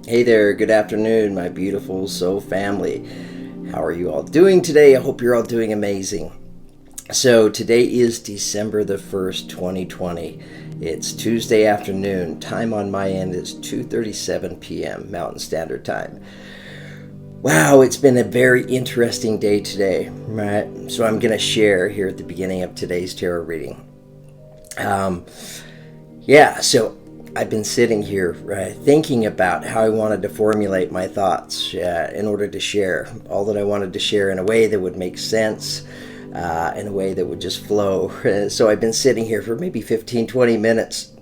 Hey there, good afternoon, my beautiful soul family. How are you all doing today? I hope you're all doing amazing. So, today is December the 1st, 2020. It's Tuesday afternoon. Time on my end is 2:37 p.m. Mountain Standard Time. Wow, it's been a very interesting day today, right? So, I'm going to share here at the beginning of today's tarot reading. Um, so I've been sitting here thinking about how I wanted to formulate my thoughts in order to share all that I wanted to share in a way that would make sense, in a way that would just flow. So I've been sitting here for maybe 15, 20 minutes,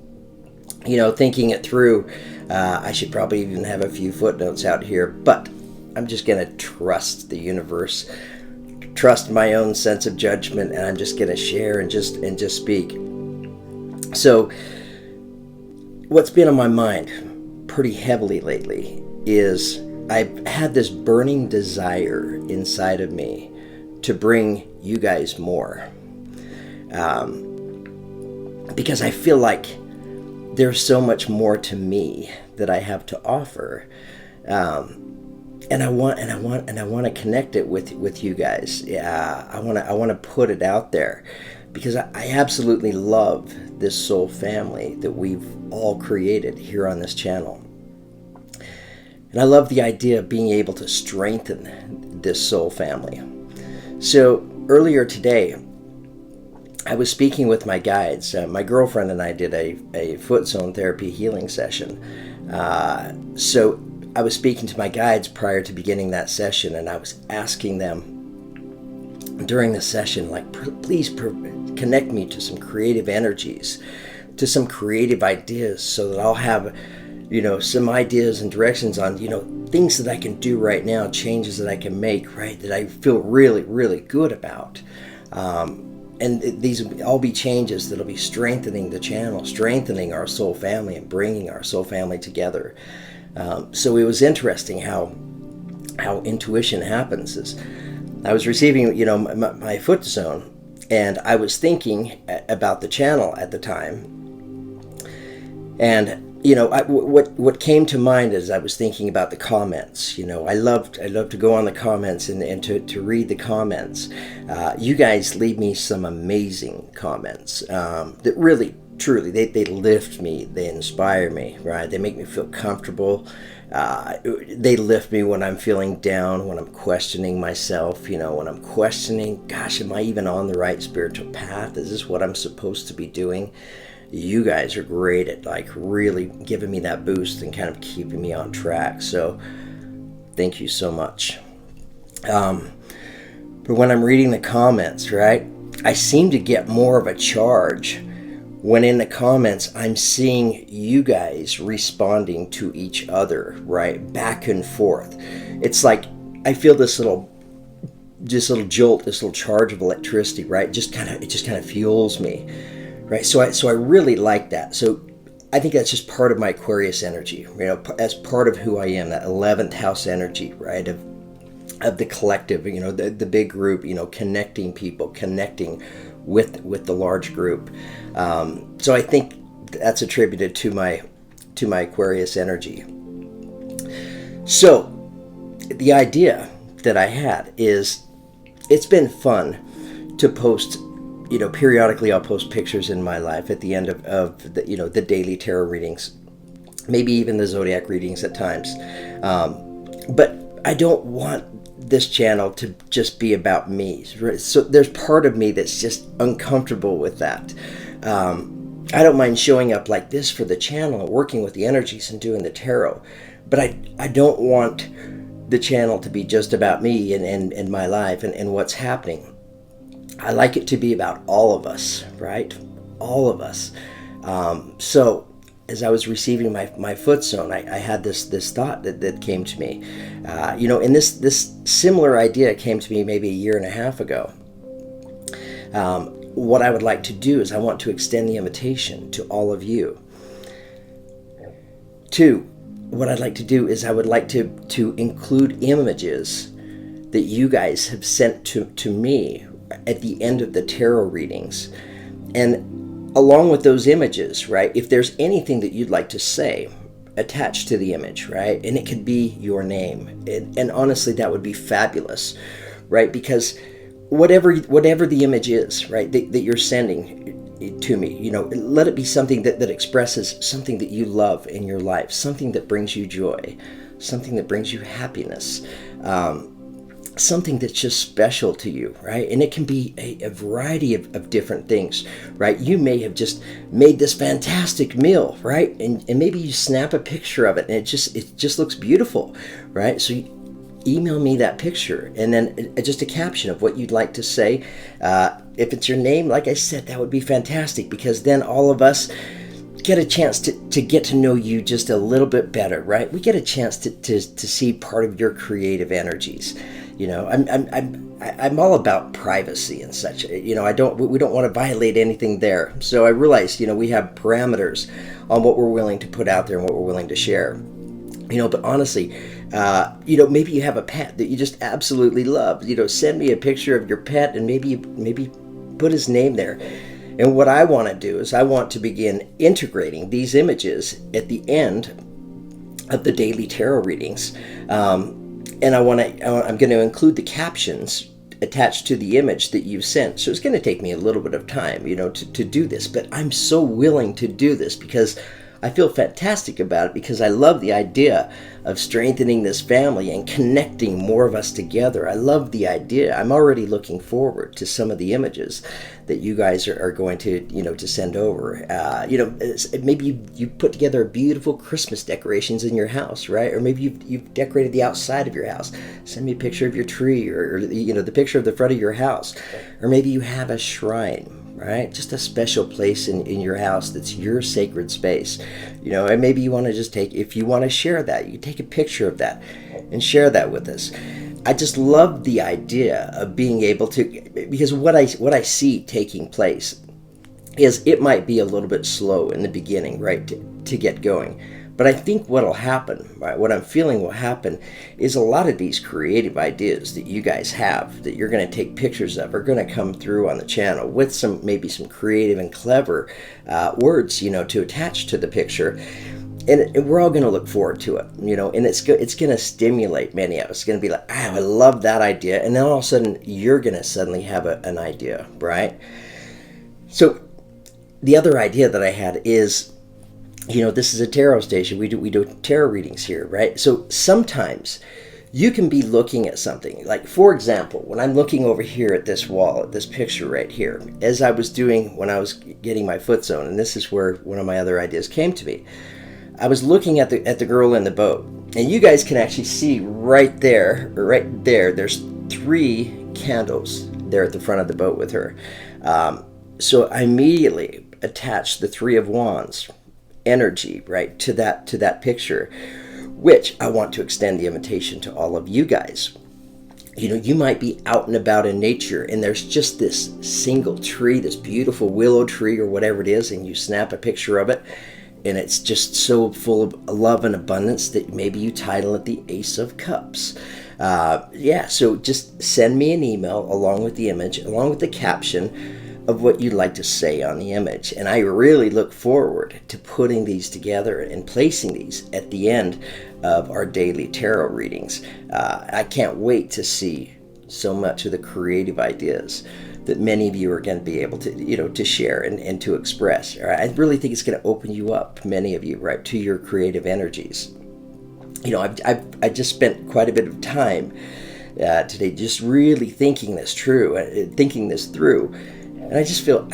thinking it through. I should probably even have a few footnotes out here, but I'm just going to trust the universe, trust my own sense of judgment, and I'm just going to share and just speak. So what's been on my mind pretty heavily lately is I've had this burning desire inside of me to bring you guys more. Because I feel like there's so much more to me that I have to offer. And I want to connect it with you guys. Yeah, I want to put it out there because I absolutely love this soul family that we've all created here on this channel. And I love the idea of being able to strengthen this soul family. So earlier today, I was speaking with my guides. My girlfriend and I did a foot zone therapy healing session. So I was speaking to my guides prior to beginning that session, and I was asking them during the session, like, please connect me to some creative energies, to some creative ideas, so that I'll have, some ideas and directions on, things that I can do right now, changes that I can make, right, that I feel really, really good about. And these will all be changes that'll be strengthening the channel, strengthening our soul family, and bringing our soul family together. So it was interesting how intuition happens. Is I was receiving, my foot zone, and I was thinking about the channel at the time. And what came to mind as I was thinking about the comments. I love to go on the comments and to read the comments. You guys leave me some amazing comments that really, truly, they lift me, they inspire me, right? They make me feel comfortable. They lift me when I'm feeling down, when I'm questioning myself, when I'm questioning, gosh, am I even on the right spiritual path? Is this what I'm supposed to be doing? You guys are great at really giving me that boost and kind of keeping me on track. So thank you so much. But when I'm reading the comments, right, I seem to get more of a charge when in the comments I'm seeing you guys responding to each other, right, back and forth. It's like I feel this little jolt, this little charge of electricity, right? It just kind of fuels me, right? So I really like that. So I think that's just part of my Aquarius energy, as part of who I am, that 11th house energy, right, of the collective, the big group, connecting people, connecting with the large group. So I think that's attributed to my Aquarius energy. So the idea that I had is, it's been fun to post, periodically I'll post pictures in my life at the end of the, the daily tarot readings, maybe even the zodiac readings at times. But I don't want this channel to just be about me. So there's part of me that's just uncomfortable with that. I don't mind showing up like this for the channel and working with the energies and doing the tarot, but I don't want the channel to be just about me and my life and what's happening. I like it to be about all of us, right? All of us. So as I was receiving my foot zone, I had this thought that came to me. And this similar idea came to me maybe a year and a half ago. What I would like to do is I want to extend the invitation to all of you. What I'd like to do is I would like to include images that you guys have sent to me at the end of the tarot readings. And along with those images, right, if there's anything that you'd like to say, attached to the image, right? And it could be your name. And honestly, that would be fabulous, right? Because whatever the image is, right, that you're sending to me, let it be something that expresses something that you love in your life, something that brings you joy, something that brings you happiness, something that's just special to you, right? And it can be a variety of different things, right? You may have just made this fantastic meal, right? And maybe you snap a picture of it and it just looks beautiful, right? So email me that picture and then just a caption of what you'd like to say. If it's your name, like I said, that would be fantastic, because then all of us get a chance to get to know you just a little bit better, right? We get a chance to see part of your creative energies. I'm all about privacy and such. We don't want to violate anything there. So I realize, we have parameters on what we're willing to put out there and what we're willing to share. But honestly, maybe you have a pet that you just absolutely love. Send me a picture of your pet and maybe put his name there. And what I want to do is I want to begin integrating these images at the end of the daily tarot readings. And I'm going to include the captions attached to the image that you've sent. So it's going to take me a little bit of time, to do this. But I'm so willing to do this because I feel fantastic about it, because I love the idea of strengthening this family and connecting more of us together. I love the idea. I'm already looking forward to some of the images that you guys are going to, to send over. Maybe you put together beautiful Christmas decorations in your house, right? Or maybe you've decorated the outside of your house. Send me a picture of your tree, or the picture of the front of your house. Or maybe you have a shrine, right? Just a special place in your house that's your sacred space. And maybe you want to just if you want to share that, you take a picture of that and share that with us. I just love the idea of being able to, because what I see taking place is it might be a little bit slow in the beginning, right, to get going. But I think what'll happen, right, what I'm feeling will happen, is a lot of these creative ideas that you guys have, that you're going to take pictures of, are going to come through on the channel with maybe some creative and clever words, to attach to the picture. And we're all going to look forward to it, and it's going to stimulate many of us. It's going to be like, I love that idea. And then all of a sudden, you're going to suddenly have an idea, right? So the other idea that I had is, this is a tarot station. We do tarot readings here, right? So sometimes you can be looking at something. Like, for example, when I'm looking over here at this wall, at this picture right here, as I was doing when I was getting my foot zone, and this is where one of my other ideas came to me. I was looking at the girl in the boat, and you guys can actually see right there, there's 3 candles there at the front of the boat with her. So I immediately attached the 3 of Wands energy, right, to that picture, which I want to extend the invitation to all of you guys. You might be out and about in nature, and there's just this single tree, this beautiful willow tree or whatever it is, and you snap a picture of it, and it's just so full of love and abundance that maybe you title it the Ace of Cups. So just send me an email along with the image, along with the caption of what you'd like to say on the image. And I really look forward to putting these together and placing these at the end of our daily tarot readings. I can't wait to see so much of the creative ideas that many of you are going to be able to, to share and to express. I really think it's going to open you up, many of you, right, to your creative energies. I just spent quite a bit of time today just really thinking this through, and I just feel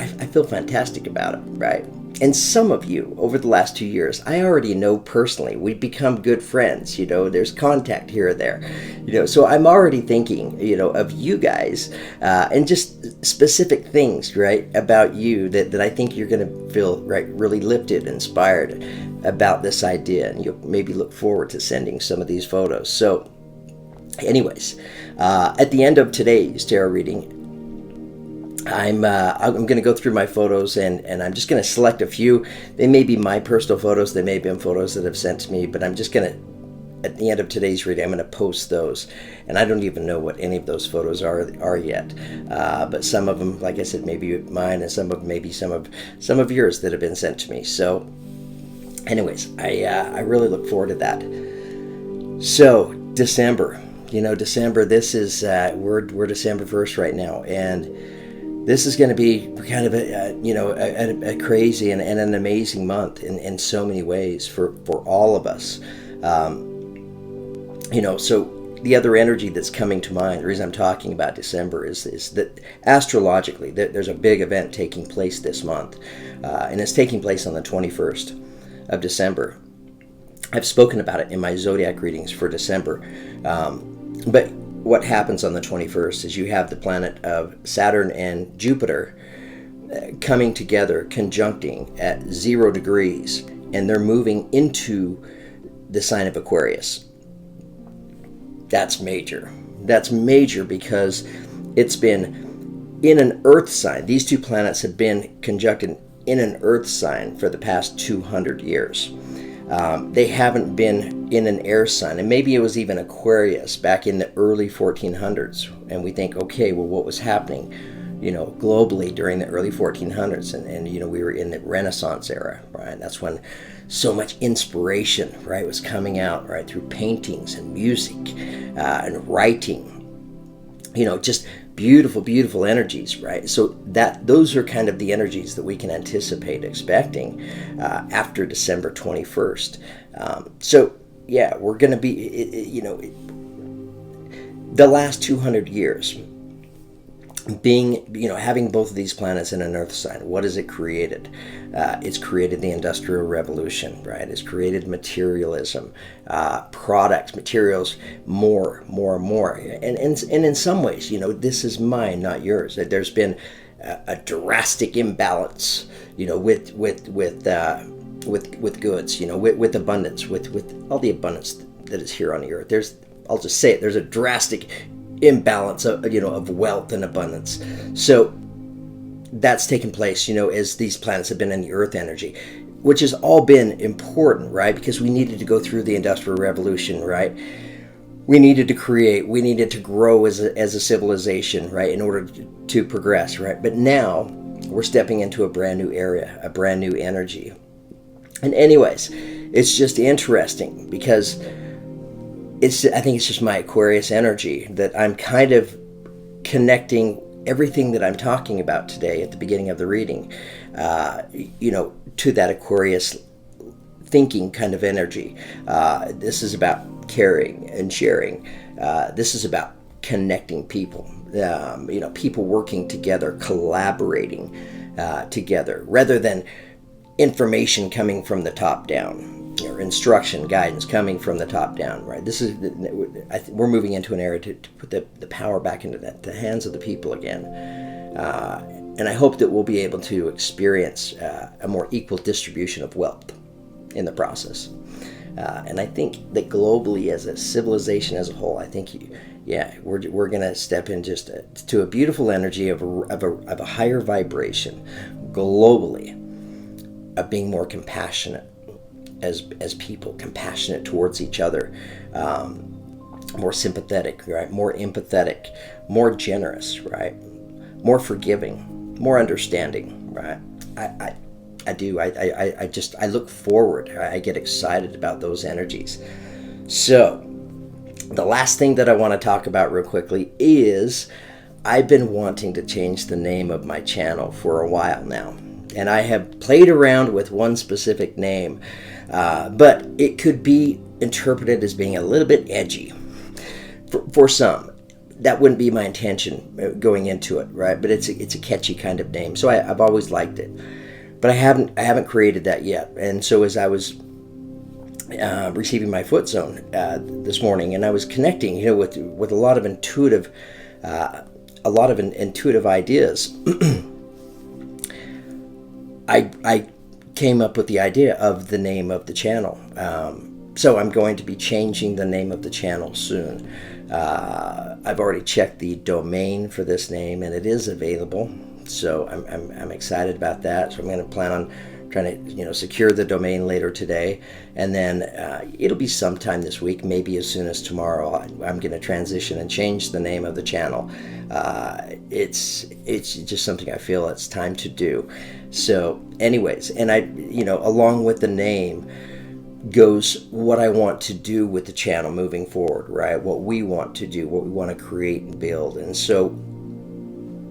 fantastic about it, right? And some of you over the last 2 years, I already know personally. We've become good friends. There's contact here or there. So I'm already thinking, of you guys and just specific things, right, about you that I think you're going to feel, right, really lifted, inspired about this idea, and you'll maybe look forward to sending some of these photos. So, anyways, at the end of today's tarot reading, I'm going to go through my photos, and I'm just going to select a few. They may be my personal photos. They may have been photos that have sent to me, but I'm just going to, at the end of today's reading, I'm going to post those. And I don't even know what any of those photos are yet. But some of them, like I said, maybe mine, and some of yours that have been sent to me. So anyways, I really look forward to that. So December, December. This is we're December 1st right now, and this is going to be kind of a crazy and an amazing month in so many ways for all of us. So the other energy that's coming to mind, the reason I'm talking about December is that astrologically there's a big event taking place this month, and it's taking place on the 21st of December. I've spoken about it in my zodiac readings for December, but what happens on the 21st is you have the planet of Saturn and Jupiter coming together, conjuncting at 0 degrees, and they're moving into the sign of Aquarius. That's major. That's major because it's been in an earth sign. These two planets have been conjuncted in an earth sign for the past 200 years. They haven't been in an air sign, and maybe it was even Aquarius back in the early 1400s. And we think, okay, well, what was happening, globally during the early 1400s? And we were in the Renaissance era, right? That's when so much inspiration, right, was coming out, right, through paintings and music and writing. Just beautiful, beautiful energies, right? So those are kind of the energies that we can anticipate expecting after December 21st. So yeah, we're going to be, the last 200 years being, having both of these planets in an earth sign. What has it created? It's created the Industrial Revolution, right? It's created materialism, products, materials, more. And in some ways, this is mine, not yours. There's been a drastic imbalance, with goods, with abundance, with all the abundance that is here on the earth. I'll just say it, there's a drastic imbalance of wealth and abundance. So that's taken place, as these planets have been in the earth energy, which has all been important, right? Because we needed to go through the Industrial Revolution, right? We needed to create, we needed to grow as a civilization, right? In order to progress, right? But now we're stepping into a brand new area, a brand new energy. And anyways, it's just interesting because I think it's just my Aquarius energy that I'm kind of connecting everything that I'm talking about today at the beginning of the reading, to that Aquarius thinking kind of energy. This is about caring and sharing. This is about connecting people, people working together, collaborating together, rather than information coming from the top down, or instruction, guidance coming from the top down, right? We're moving into an era to put the power back into the hands of the people again. And I hope that we'll be able to experience a more equal distribution of wealth in the process. And I think that globally, as a civilization as a whole, I think, we're going to step in just to a beautiful energy of a higher vibration globally, of being more compassionate as people, compassionate towards each other, more sympathetic, right? More empathetic, more generous, right? More forgiving, more understanding, right? I do. I look forward. I get excited about those energies. So the last thing that I want to talk about real quickly is I've been wanting to change the name of my channel for a while now. And I have played around with one specific name, but it could be interpreted as being a little bit edgy for some. That wouldn't be my intention going into it, right? But it's a catchy kind of name, so I've always liked it. But I haven't created that yet. And so as I was receiving my foot zone this morning, and I was connecting, with a lot of intuitive ideas. I came up with the idea of the name of the channel. So I'm going to be changing the name of the channel soon. I've already checked the domain for this name, and it is available. So I'm excited about that. So I'm going to plan on trying to secure the domain later today, and then it'll be sometime this week, maybe as soon as tomorrow. I'm going to transition and change the name of the channel. It's just something I feel it's time to do. So anyways, and along with the name goes what I want to do with the channel moving forward, right? What we want to do, what we want to create and build. And so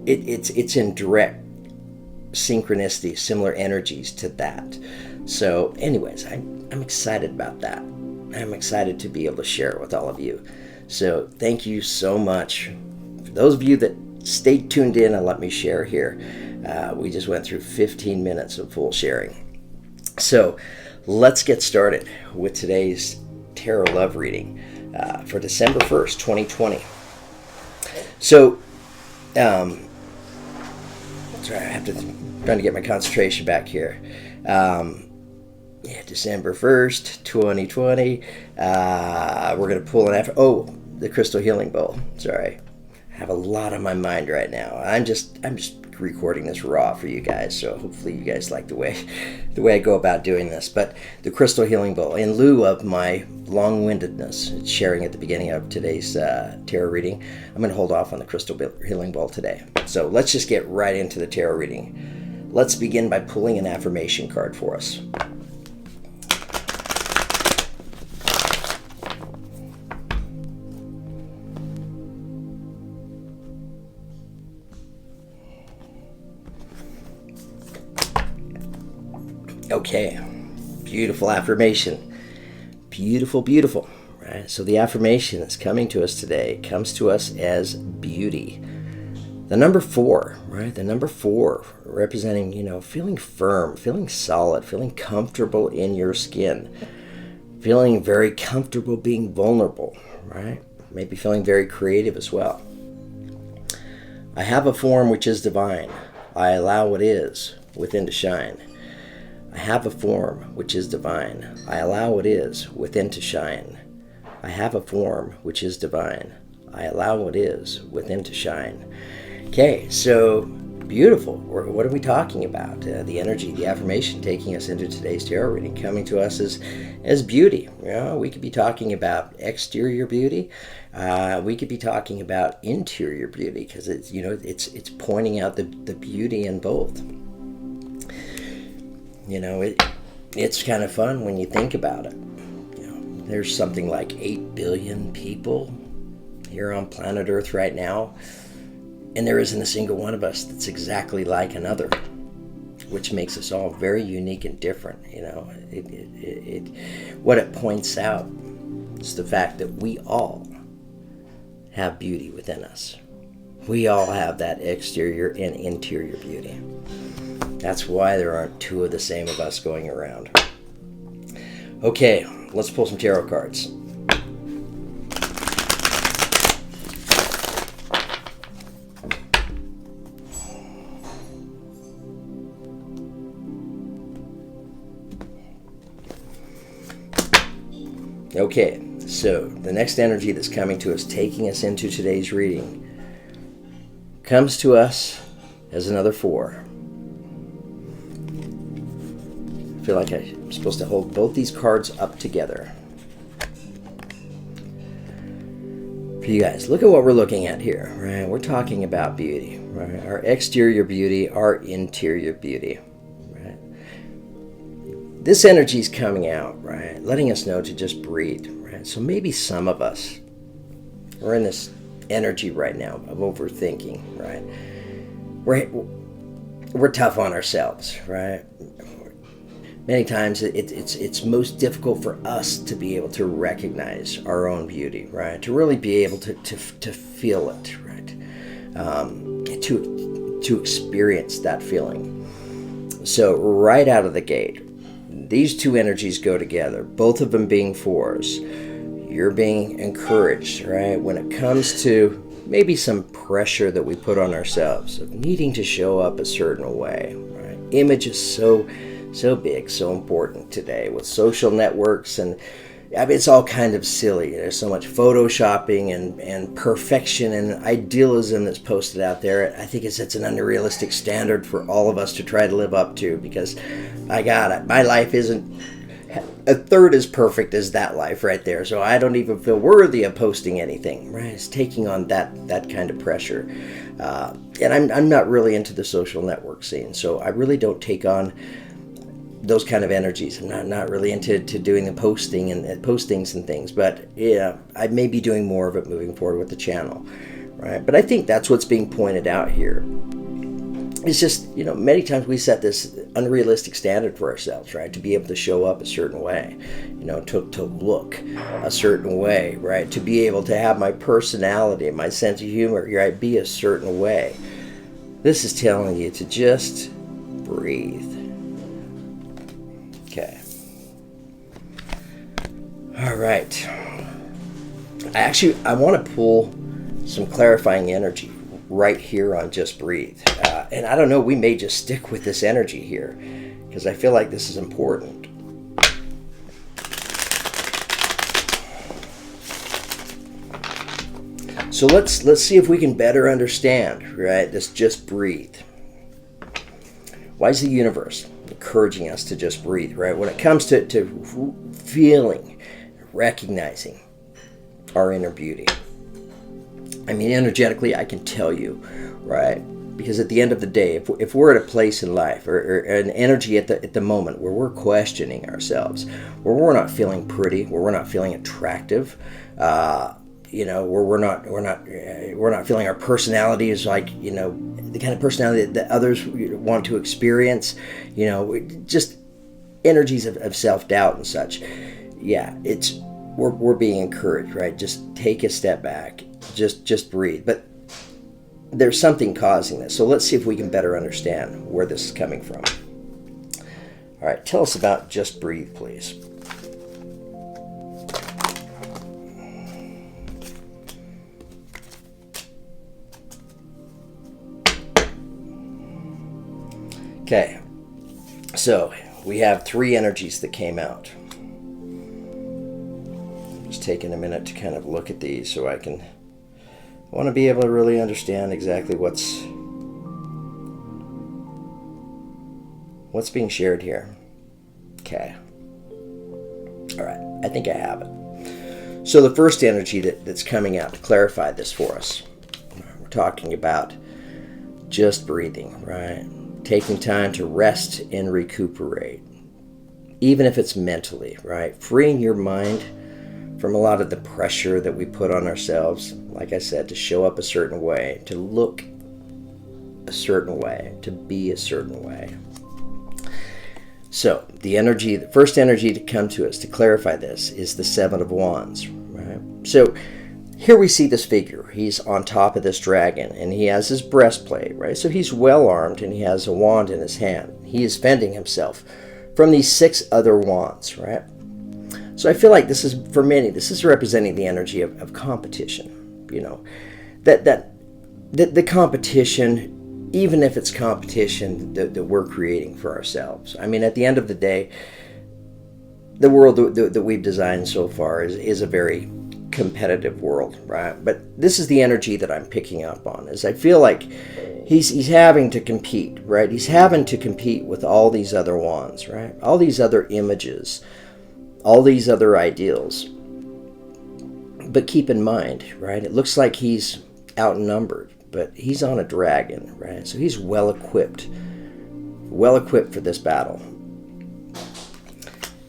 it's in direct synchronicity, similar energies to that. So anyways, I'm excited about that. I'm excited to be able to share it with all of you. So thank you so much. For those of you that stayed tuned in and let me share here, we just went through 15 minutes of full sharing. So let's get started with today's tarot love reading for December 1st, 2020. So, sorry, I have to trying to get my concentration back here. December 1st, 2020. We're going to pull the Crystal Healing Bowl. Sorry. I have a lot on my mind right now. I'm just recording this raw for you guys, so hopefully you guys like the way I go about doing this. But the Crystal Healing Bowl, in lieu of my long-windedness sharing at the beginning of today's tarot reading, I'm going to hold off on the Crystal Healing Bowl today. So let's just get right into the tarot reading. Let's begin by pulling an affirmation card for us. Okay, beautiful affirmation. Beautiful, beautiful. Right? So the affirmation that's coming to us today comes to us as beauty. The number 4, right? The number 4 representing, feeling firm, feeling solid, feeling comfortable in your skin, feeling very comfortable being vulnerable, right? Maybe feeling very creative as well. I have a form which is divine. I allow what is within to shine. I have a form which is divine. I allow what is within to shine. I have a form which is divine. I allow what is within to shine. Okay, so beautiful. What are we talking about? The energy, the affirmation taking us into today's tarot reading, coming to us as beauty. We could be talking about exterior beauty. We could be talking about interior beauty, because it's pointing out the beauty in both. It's kind of fun when you think about it. There's something like 8 billion people here on planet Earth right now, and there isn't a single one of us that's exactly like another, which makes us all very unique and different. What it points out is the fact that we all have beauty within us. We all have that exterior and interior beauty. That's why there aren't two of the same of us going around. Okay, let's pull some tarot cards. Okay, so the next energy that's coming to us, taking us into today's reading, comes to us as another 4. I feel like I'm supposed to hold both these cards up together. For you guys, look at what we're looking at here, right? We're talking about beauty, right? Our exterior beauty, our interior beauty, right? This energy is coming out, right? Letting us know to just breathe, right? So maybe some of us are in this energy right now of overthinking, right? We're tough on ourselves, right? Many times it's most difficult for us to be able to recognize our own beauty, right? To really be able to feel it, right? To experience that feeling. So right out of the gate, these two energies go together, both of them being 4s. You're being encouraged, right? When it comes to maybe some pressure that we put on ourselves of needing to show up a certain way, right? Image is so big, so important today with social networks and I mean, it's all kind of silly. There's so much photoshopping and perfection and idealism that's posted out there. I think it sets an unrealistic standard for all of us to try to live up to, because I got it. My life isn't a third as perfect as that life right there. So I don't even feel worthy of posting anything, right? It's taking on that kind of pressure. And I'm not really into the social network scene, so I really don't take on those kind of energies. I'm not really into doing the posting and postings and things, but yeah, I may be doing more of it moving forward with the channel, right? But I think that's what's being pointed out here. It's just, many times we set this unrealistic standard for ourselves, right? To be able to show up a certain way, to look a certain way, right? To be able to have my personality, my sense of humor, right? Be a certain way. This is telling you to just breathe. Okay. All right. I want to pull some clarifying energy right here on Just Breathe. And I don't know, we may just stick with this energy here, because I feel like this is important. So let's see if we can better understand, right, this Just Breathe. Why is the universe encouraging us to just breathe, right? When it comes to feeling, recognizing our inner beauty. I mean, energetically, I can tell you, right? Because at the end of the day, if we're at a place in life or an energy at the moment where we're questioning ourselves, where we're not feeling pretty, where we're not feeling attractive, where we're not feeling our personality is like, the kind of personality that others want to experience, just energies of self-doubt and such. Yeah, we're being encouraged, right? Just take a step back, just breathe. But there's something causing this. So let's see if we can better understand where this is coming from. All right, tell us about Just Breathe, please. Okay, so we have three energies that came out. Just taking a minute to kind of look at these so I want to be able to really understand exactly what's being shared here. Okay. All right, I think I have it. So the first energy that's coming out to clarify this for us, we're talking about just breathing, right? Taking time to rest and recuperate, even if it's mentally, right? Freeing your mind from a lot of the pressure that we put on ourselves, like I said, to show up a certain way, to look a certain way, to be a certain way. So the first energy to come to us to clarify this is the Seven of Wands, right? So here we see this figure. He's on top of this dragon, and he has his breastplate, right? So he's well armed, and he has a wand in his hand. He is fending himself from these 6 other wands, right? So I feel like this is, for many, this is representing the energy of competition. That the competition, even if it's competition that we're creating for ourselves. I mean, at the end of the day, the world that we've designed so far is a very competitive world, right? But this is the energy that I'm picking up on, is I feel like he's having to compete, right? He's having to compete with all these other wands, right? All these other images, all these other ideals. But keep in mind, right? It looks like he's outnumbered, but he's on a dragon, right? So he's well equipped for this battle.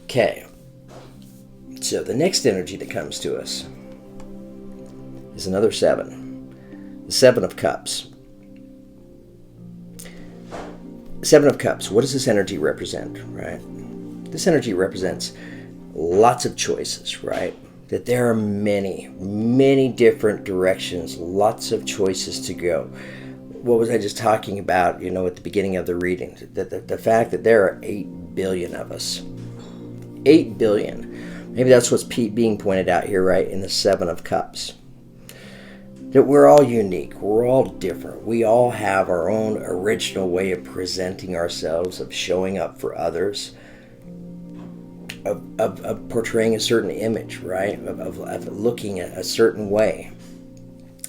Okay. So the next energy that comes to us is another 7. The 7 of Cups. 7 of Cups, what does this energy represent, right? This energy represents lots of choices, right? That there are many, many different directions, lots of choices to go. What was I just talking about, at the beginning of the reading? The fact that there are 8 billion of us. 8 billion. Maybe that's what's being pointed out here, right, in the 7 of Cups. That we're all unique. We're all different. We all have our own original way of presenting ourselves, of showing up for others. of portraying a certain image, right? Of looking a certain way.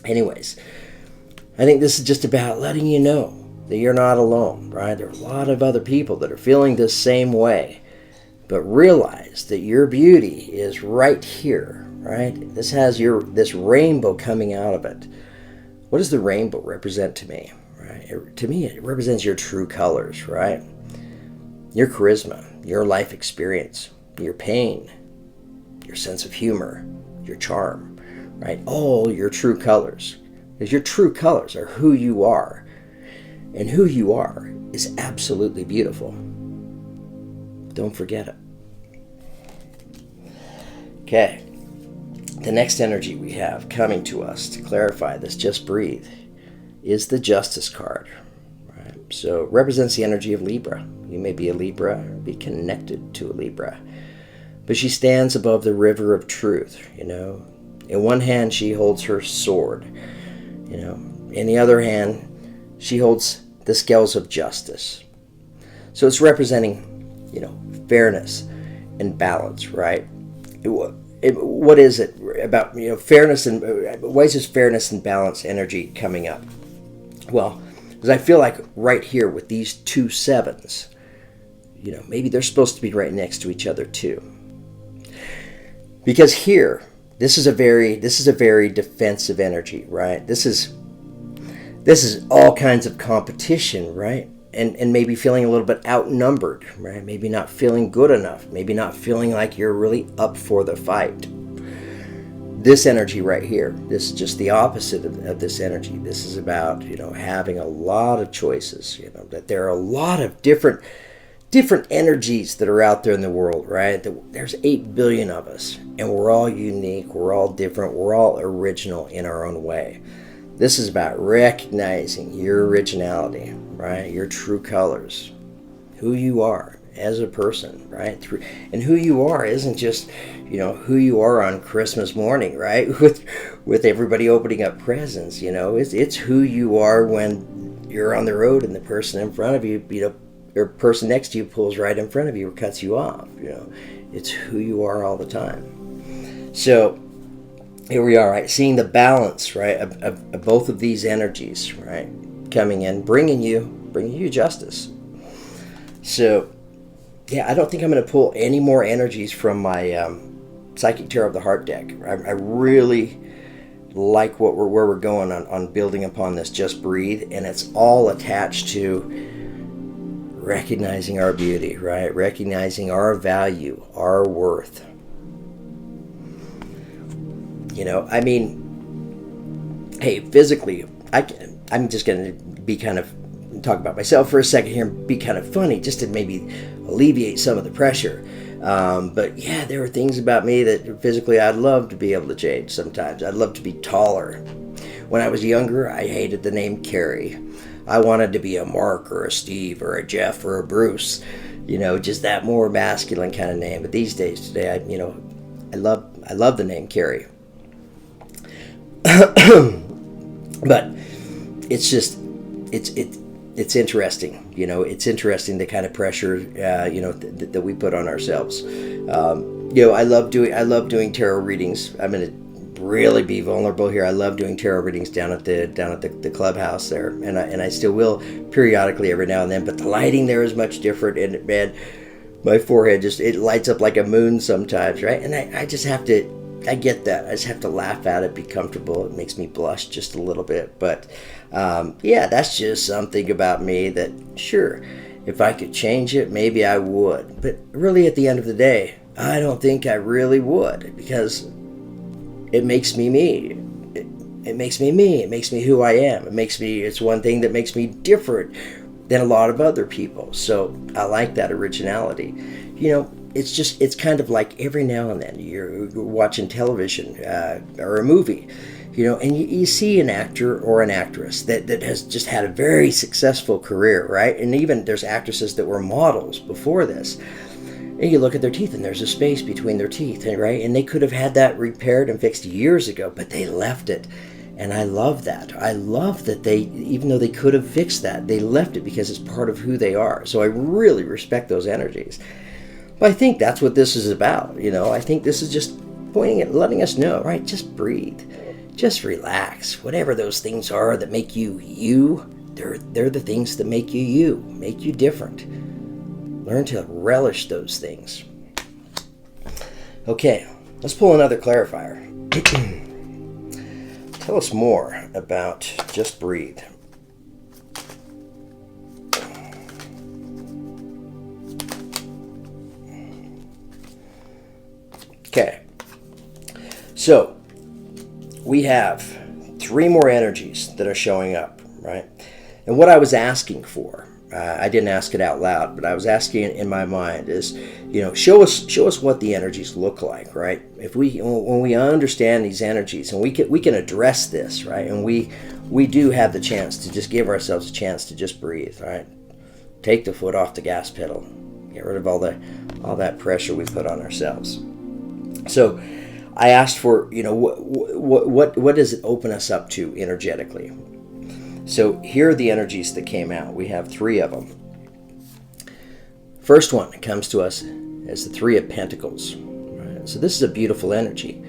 Anyways, I think this is just about letting you know that you're not alone, right? There are a lot of other people that are feeling this same way. But realize that your beauty is right here, right? This has this rainbow coming out of it. What does the rainbow represent to me, right? To me, it represents your true colors, right? Your charisma, your life experience, your pain, your sense of humor, your charm, right? All your true colors. Because your true colors are who you are. And who you are is absolutely beautiful. Don't forget it. Okay. The next energy we have coming to us to clarify this, just breathe, is the Justice card. Right? So it represents the energy of Libra. You may be a Libra, be connected to a Libra. But she stands above the river of truth, you know. In one hand, she holds her sword, you know. In the other hand, she holds the scales of justice. So it's representing, you know, fairness and balance, right? What is it about, you know, fairness and why is this fairness and balance energy coming up? Well, because I feel like right here with these two sevens, you know, maybe they're supposed to be right next to each other too. Because here, this is a very defensive energy, right? This is all kinds of competition, right? And maybe feeling a little bit outnumbered, right? Maybe not feeling good enough. Maybe not feeling like you're really up for the fight. This energy right here, this is just the opposite of this energy. This is about, you know, having a lot of choices, you know, that there are a lot of different energies that are out there in the world, right? There's 8 billion of us, and we're all unique, we're all different, we're all original in our own way. This is about recognizing your originality, right? Your true colors, who you are as a person, right? And who you are isn't just, you know, who you are on Christmas morning, right? With everybody opening up presents, you know. It's who you are when you're on the road and the person in front of you, you know, or person next to you pulls right in front of you or cuts you off, you know. It's who you are all the time. So here we are, right? Seeing the balance, right, of both of these energies, right, coming in, bringing you justice. So, yeah, I don't think I'm going to pull any more energies from my Psychic Tarot of the Heart deck. I really like where we're going on building upon this Just Breathe, and it's all attached to recognizing our beauty, right? Recognizing our value, our worth. You know, I mean, hey, physically, I'm just going to be kind of talk about myself for a second here and be kind of funny just to maybe alleviate some of the pressure. But yeah, there are things about me that physically I'd love to be able to change sometimes. I'd love to be taller. When I was younger, I hated the name Carrie. I wanted to be a Mark or a Steve or a Jeff or a Bruce, you know, just that more masculine kind of name. But these days, today, I love the name Carrie. But it's just it's interesting, you know. It's interesting the kind of pressure that we put on ourselves. You know, I love doing tarot readings. I'm gonna really be vulnerable here. I love doing tarot readings down at the clubhouse there, and I still will periodically every now and then. But the lighting there is much different, and man, my forehead it lights up like a moon sometimes, right? And I just have to. I get that. I just have to laugh at it, be comfortable. It makes me blush just a little bit. But yeah, that's just something about me that, sure, if I could change it, maybe I would. But really, at the end of the day, I don't think I really would, because it makes me me. It makes me me. It makes me who I am. It's one thing that makes me different than a lot of other people. So I like that originality. You know, it's kind of like every now and then you're watching television or a movie, you know, and you see an actor or an actress that has just had a very successful career, right? And even there's actresses that were models before this. And you look at their teeth and there's a space between their teeth, right? And they could have had that repaired and fixed years ago, but they left it. And I love that. I love that they, even though they could have fixed that, they left it because it's part of who they are. So I really respect those energies. Well, I think that's what this is about. I think this is just pointing at letting us know, right? Just breathe. Just relax. Whatever those things are that make you you, they're the things that make you, make you different. Learn to relish those things. Okay, let's pull another clarifier. Tell us more about just breathe. Okay, so we have 3 more energies that are showing up, right? And what I was asking for, I didn't ask it out loud, but I was asking in my mind is, show us what the energies look like, right? When we understand these energies and we can address this, right? And we do have the chance to just give ourselves a chance to just breathe, right? Take the foot off the gas pedal, get rid of all that pressure we put on ourselves. So I asked for, what does it open us up to energetically? So here are the energies that came out. We have 3 of them. First one that comes to us is the 3 of Pentacles. Right? So this is a beautiful energy.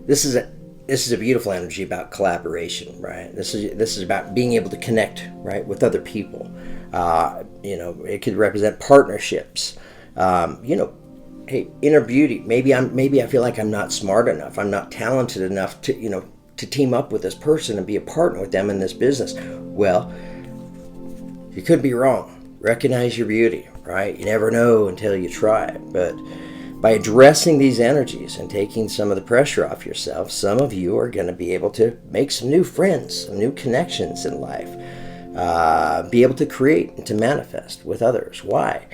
This is a beautiful energy about collaboration, right? This is about being able to connect, right, with other people. It could represent partnerships. Hey, inner beauty. Maybe I feel like I'm not smart enough. I'm not talented enough to team up with this person and be a partner with them in this business. Well, you could be wrong. Recognize your beauty, right? You never know until you try. But by addressing these energies and taking some of the pressure off yourself, some of you are going to be able to make some new friends, some new connections in life, be able to create and to manifest with others. Why?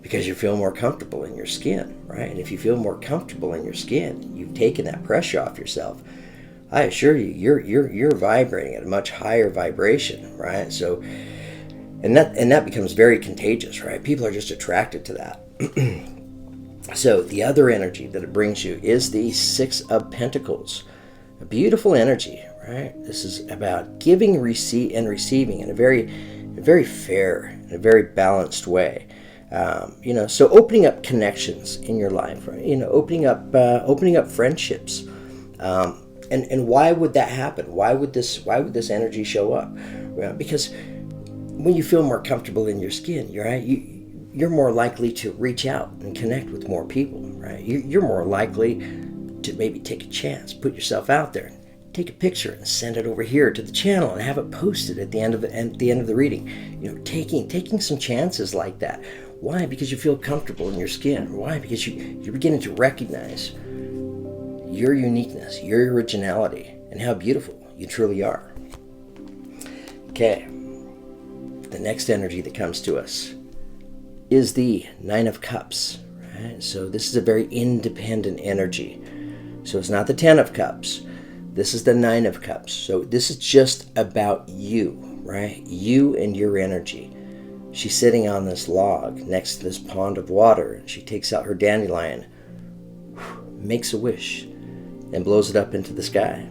Because you feel more comfortable in your skin, right? And if you feel more comfortable in your skin, you've taken that pressure off yourself. I assure you, you're vibrating at a much higher vibration, right? So, and that becomes very contagious, right? People are just attracted to that. So the other energy that it brings you is the 6 of Pentacles, a beautiful energy, right? This is about giving, and receiving in a very fair, in a very balanced way. So opening up connections in your life, right? Opening up friendships. And why would that happen? Why would this energy show up? Well, because when you feel more comfortable in your skin, you're more likely to reach out and connect with more people, right? You're more likely to maybe take a chance, put yourself out there, take a picture and send it over here to the channel and have it posted at the end of the reading. Taking some chances like that. Why? Because you feel comfortable in your skin. Why? Because you're beginning to recognize your uniqueness, your originality, and how beautiful you truly are. Okay. The next energy that comes to us is the 9 of Cups. Right? So this is a very independent energy. So it's not the 10 of Cups. This is the 9 of Cups. So this is just about you, right? You and your energy. She's sitting on this log next to this pond of water. She takes out her dandelion, makes a wish, and blows it up into the sky.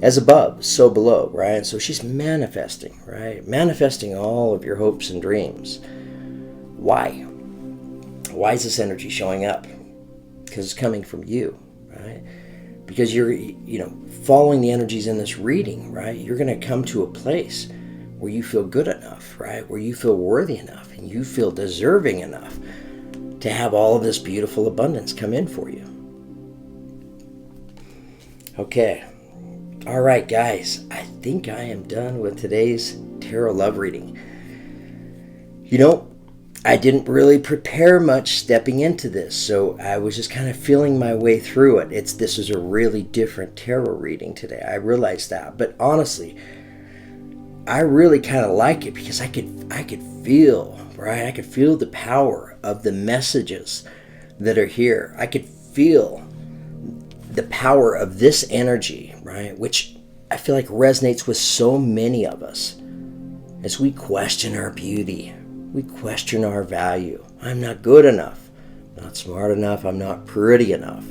As above, so below, right? So she's manifesting, right? Manifesting all of your hopes and dreams. Why? Why is this energy showing up? Because it's coming from you, right? Because you're, following the energies in this reading, right? You're going to come to a place where you feel good enough, right? Where you feel worthy enough and you feel deserving enough to have all of this beautiful abundance come in for you. Okay. All right, guys. I think I am done with today's tarot love reading. I didn't really prepare much stepping into this, so I was just kind of feeling my way through it. This is a really different tarot reading today. I realized that, but honestly, I really kind of like it because I could feel, right? I could feel the power of the messages that are here. I could feel the power of this energy, right? Which I feel like resonates with so many of us as we question our beauty. We question our value. I'm not good enough. I'm not smart enough. I'm not pretty enough.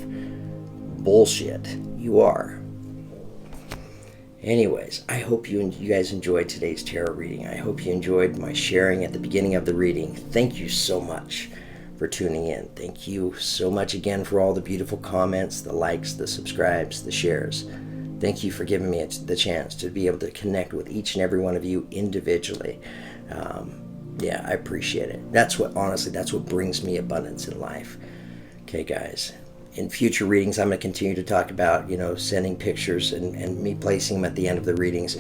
Bullshit. You are. Anyways, I hope you guys enjoyed today's tarot reading. I hope you enjoyed my sharing at the beginning of the reading. Thank you so much for tuning in. Thank you so much again for all the beautiful comments, the likes, the subscribes, the shares. Thank you for giving me the chance to be able to connect with each and every one of you individually. Yeah, I appreciate it. Honestly, that's what brings me abundance in life. Okay, guys. In future readings, I'm going to continue to talk about, sending pictures and me placing them at the end of the readings.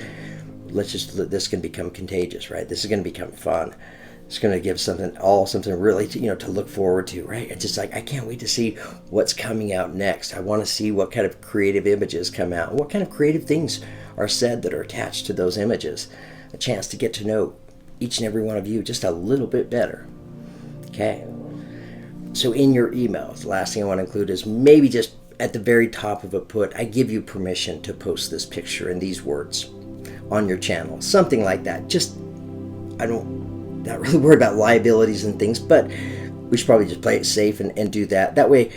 This can become contagious, right? This is going to become fun. It's going to give something really to look forward to, right? It's just like, I can't wait to see what's coming out next. I want to see what kind of creative images come out, what kind of creative things are said that are attached to those images. A chance to get to know each and every one of you just a little bit better. Okay. So in your emails, the last thing I want to include is maybe just at the very top of it, I give you permission to post this picture and these words on your channel. Something like that. Not really worried about liabilities and things, but we should probably just play it safe and do that. That way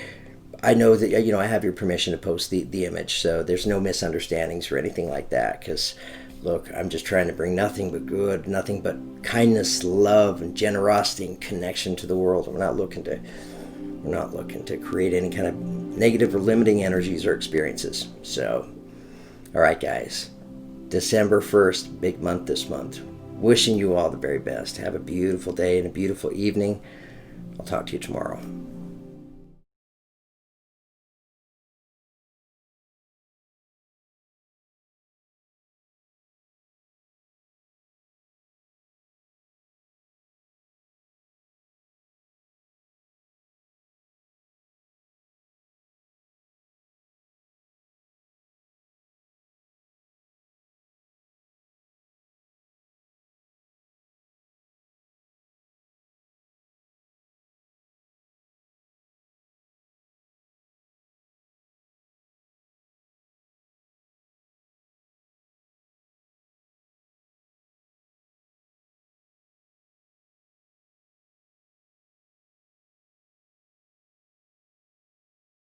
I know that, I have your permission to post the image, so there's no misunderstandings or anything like that, because look, I'm just trying to bring nothing but good, nothing but kindness, love, and generosity and connection to the world. We're not looking to create any kind of negative or limiting energies or experiences. So, all right, guys. December 1st, big month this month. Wishing you all the very best. Have a beautiful day and a beautiful evening. I'll talk to you tomorrow.